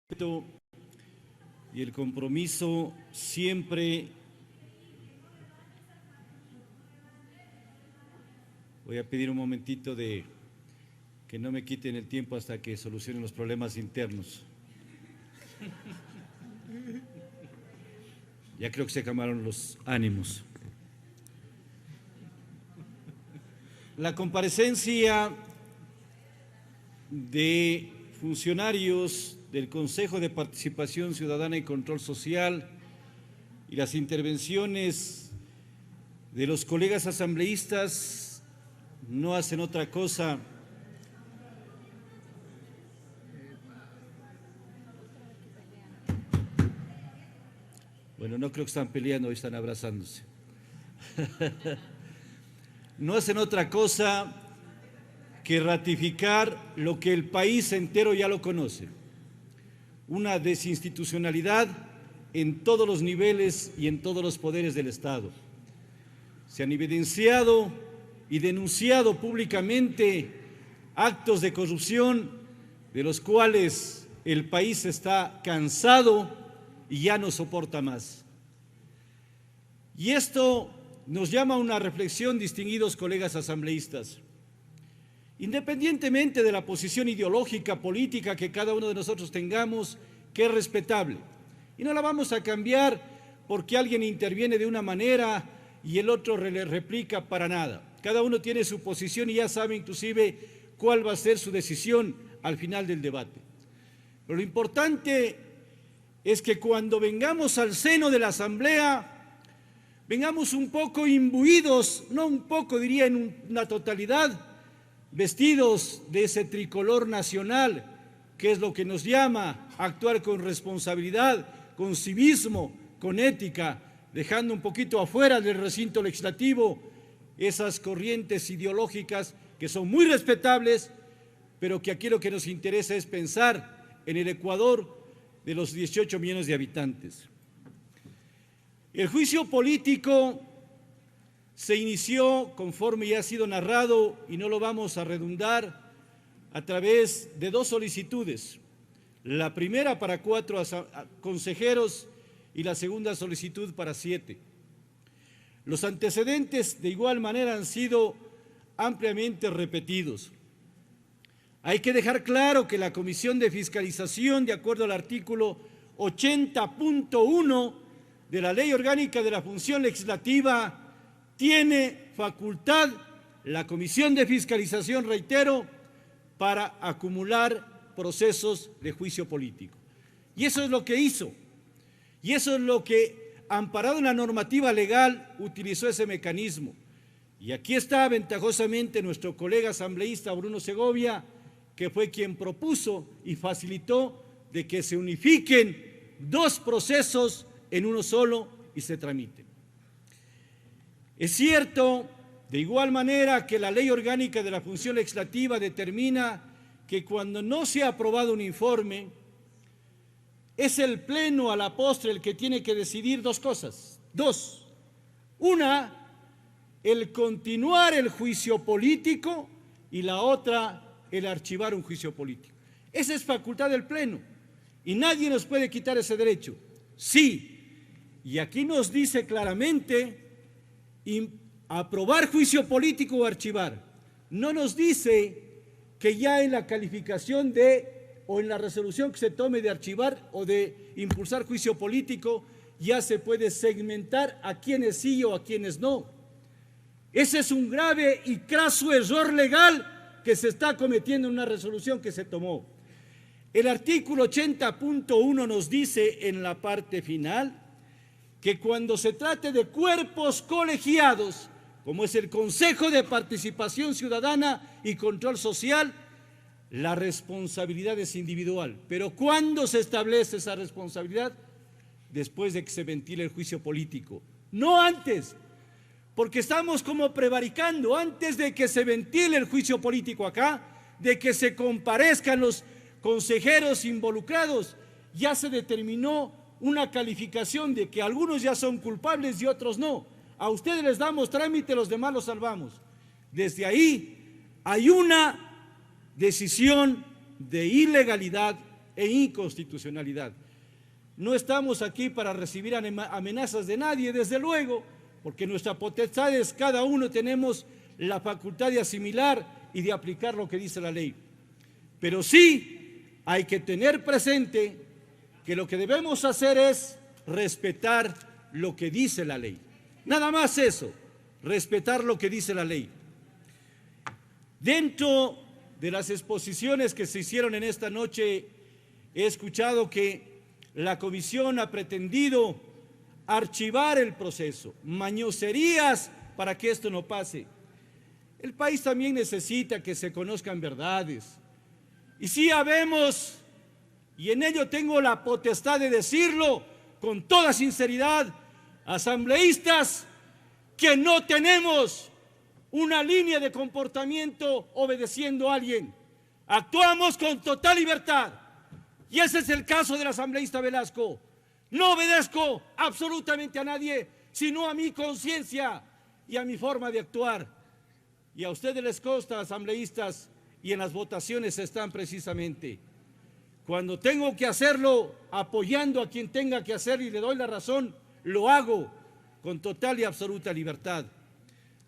Y el compromiso siempre. Voy a pedir un momentito de que no me quiten el tiempo hasta que solucionen los problemas internos. Ya creo que se calmaron los ánimos. La comparecencia de funcionarios del Consejo de Participación Ciudadana y Control Social y las intervenciones de los colegas asambleístas no hacen otra cosa bueno, no creo que están peleando, hoy están abrazándose. No hacen otra cosa que ratificar lo que el país entero ya lo conoce. Una desinstitucionalidad en todos los niveles y en todos los poderes del Estado. Se han evidenciado y denunciado públicamente actos de corrupción de los cuales el país está cansado y ya no soporta más. Y esto nos llama a una reflexión, distinguidos colegas asambleístas. Independientemente de la posición ideológica, política que cada uno de nosotros tengamos, que es respetable, y no la vamos a cambiar porque alguien interviene de una manera y el otro le replica para nada. Cada uno tiene su posición y ya sabe inclusive cuál va a ser su decisión al final del debate. Pero lo importante es que cuando vengamos al seno de la Asamblea, vengamos un poco imbuidos, no un poco, diría en una totalidad, vestidos de ese tricolor nacional, que es lo que nos llama a actuar con responsabilidad, con civismo, con ética, dejando un poquito afuera del recinto legislativo esas corrientes ideológicas que son muy respetables, pero que aquí lo que nos interesa es pensar en el Ecuador de los 18 millones de habitantes. El juicio político se inició, conforme ya ha sido narrado, y no lo vamos a redundar, a través de dos solicitudes. La primera para 4 consejeros y la segunda solicitud para 7. Los antecedentes de igual manera han sido ampliamente repetidos. Hay que dejar claro que la Comisión de Fiscalización, de acuerdo al artículo 80.1 de la Ley Orgánica de la Función Legislativa, tiene facultad la Comisión de Fiscalización, reitero, para acumular procesos de juicio político. Y eso es lo que hizo. Y eso es lo que, amparado en la normativa legal, utilizó ese mecanismo. Y aquí está ventajosamente nuestro colega asambleísta Bruno Segovia, que fue quien propuso y facilitó de que se unifiquen 2 procesos en uno solo y se tramiten. Es cierto, de igual manera, que la Ley Orgánica de la Función Legislativa determina que cuando no se ha aprobado un informe, es el Pleno a la postre el que tiene que decidir 2 cosas. 2. Una, el continuar el juicio político, y la otra, el archivar un juicio político. Esa es facultad del Pleno y nadie nos puede quitar ese derecho. Sí, y aquí nos dice claramente aprobar juicio político o archivar. No nos dice que ya en la calificación o en la resolución que se tome de archivar o de impulsar juicio político ya se puede segmentar a quienes sí o a quienes no. Ese es un grave y craso error legal que se está cometiendo en una resolución que se tomó. El artículo 80.1 nos dice en la parte final que cuando se trate de cuerpos colegiados, como es el Consejo de Participación Ciudadana y Control Social, la responsabilidad es individual. Pero ¿cuándo se establece esa responsabilidad? Después de que se ventile el juicio político, no antes. Porque estamos como prevaricando, antes de que se ventile el juicio político acá, de que se comparezcan los consejeros involucrados, ya se determinó una calificación de que algunos ya son culpables y otros no. A ustedes les damos trámite, los demás los salvamos. Desde ahí hay una decisión de ilegalidad e inconstitucionalidad. No estamos aquí para recibir amenazas de nadie, desde luego, porque nuestra potestad es cada uno tenemos la facultad de asimilar y de aplicar lo que dice la ley. Pero sí hay que tener presente que lo que debemos hacer es respetar lo que dice la ley. Nada más eso, respetar lo que dice la ley. Dentro de las exposiciones que se hicieron en esta noche, he escuchado que la comisión ha pretendido archivar el proceso, mañoserías para que esto no pase. El país también necesita que se conozcan verdades. Y sí habemos, y en ello tengo la potestad de decirlo con toda sinceridad, asambleístas que no tenemos una línea de comportamiento obedeciendo a alguien. Actuamos con total libertad. Y ese es el caso del asambleísta Velasco. No obedezco absolutamente a nadie, sino a mi conciencia y a mi forma de actuar. Y a ustedes les consta, asambleístas, y en las votaciones están precisamente. Cuando tengo que hacerlo, apoyando a quien tenga que hacer y le doy la razón, lo hago con total y absoluta libertad.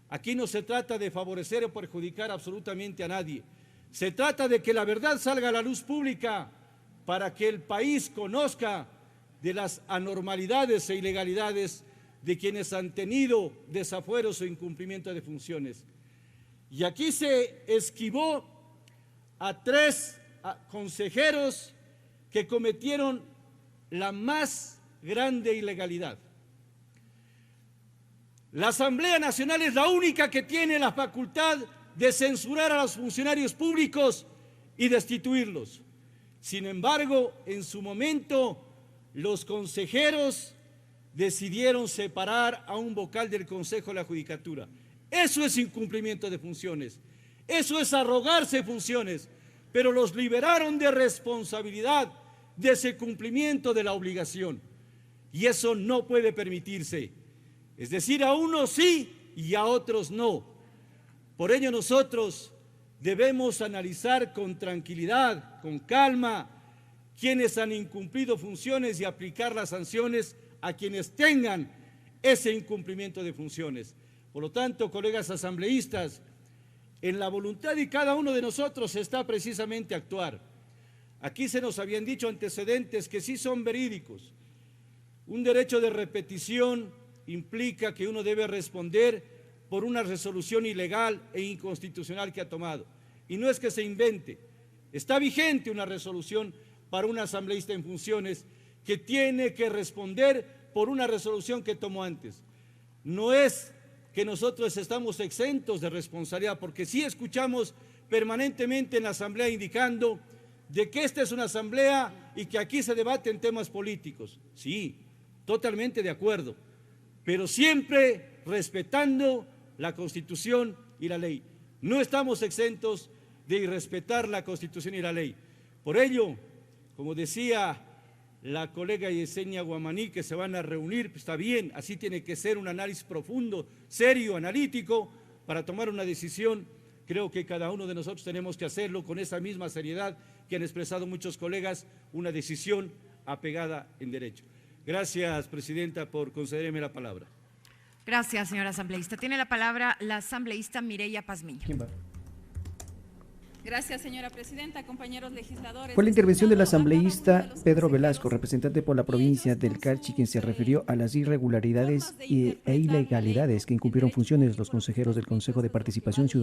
Aquí no se trata de favorecer o perjudicar absolutamente a nadie. Se trata de que la verdad salga a la luz pública para que el país conozca de las anormalidades e ilegalidades de quienes han tenido desafueros o incumplimiento de funciones. Y aquí se esquivó a 3 consejeros que cometieron la más grande ilegalidad. La Asamblea Nacional es la única que tiene la facultad de censurar a los funcionarios públicos y destituirlos. Sin embargo, en su momento, los consejeros decidieron separar a un vocal del Consejo de la Judicatura. Eso es incumplimiento de funciones, eso es arrogarse funciones, pero los liberaron de responsabilidad de ese cumplimiento de la obligación. Y eso no puede permitirse. Es decir, a unos sí y a otros no. Por ello nosotros debemos analizar con tranquilidad, con calma, quienes han incumplido funciones y aplicar las sanciones a quienes tengan ese incumplimiento de funciones. Por lo tanto, colegas asambleístas, en la voluntad de cada uno de nosotros está precisamente actuar. Aquí se nos habían dicho antecedentes que sí son verídicos. Un derecho de repetición implica que uno debe responder por una resolución ilegal e inconstitucional que ha tomado. Y no es que se invente, está vigente una resolución para un asambleísta en funciones que tiene que responder por una resolución que tomó antes. No es que nosotros estamos exentos de responsabilidad, porque sí escuchamos permanentemente en la asamblea indicando de que esta es una asamblea y que aquí se debaten temas políticos. Sí, totalmente de acuerdo, pero siempre respetando la Constitución y la ley. No estamos exentos de irrespetar la Constitución y la ley. Por ello, como decía la colega Yesenia Guamaní, que se van a reunir, pues está bien, así tiene que ser un análisis profundo, serio, analítico, para tomar una decisión. Creo que cada uno de nosotros tenemos que hacerlo con esa misma seriedad que han expresado muchos colegas, una decisión apegada en derecho. Gracias, Presidenta, por concederme la palabra. Gracias, señora asambleísta. Tiene la palabra la asambleísta Mireya Pazmiño. ¿Quién va? Gracias, señora presidenta, compañeros legisladores. Fue la intervención del asambleísta Pedro Velasco, representante por la provincia del Carchi, quien se refirió a las irregularidades e ilegalidades que incumplieron funciones los consejeros del Consejo de Participación Ciudadana.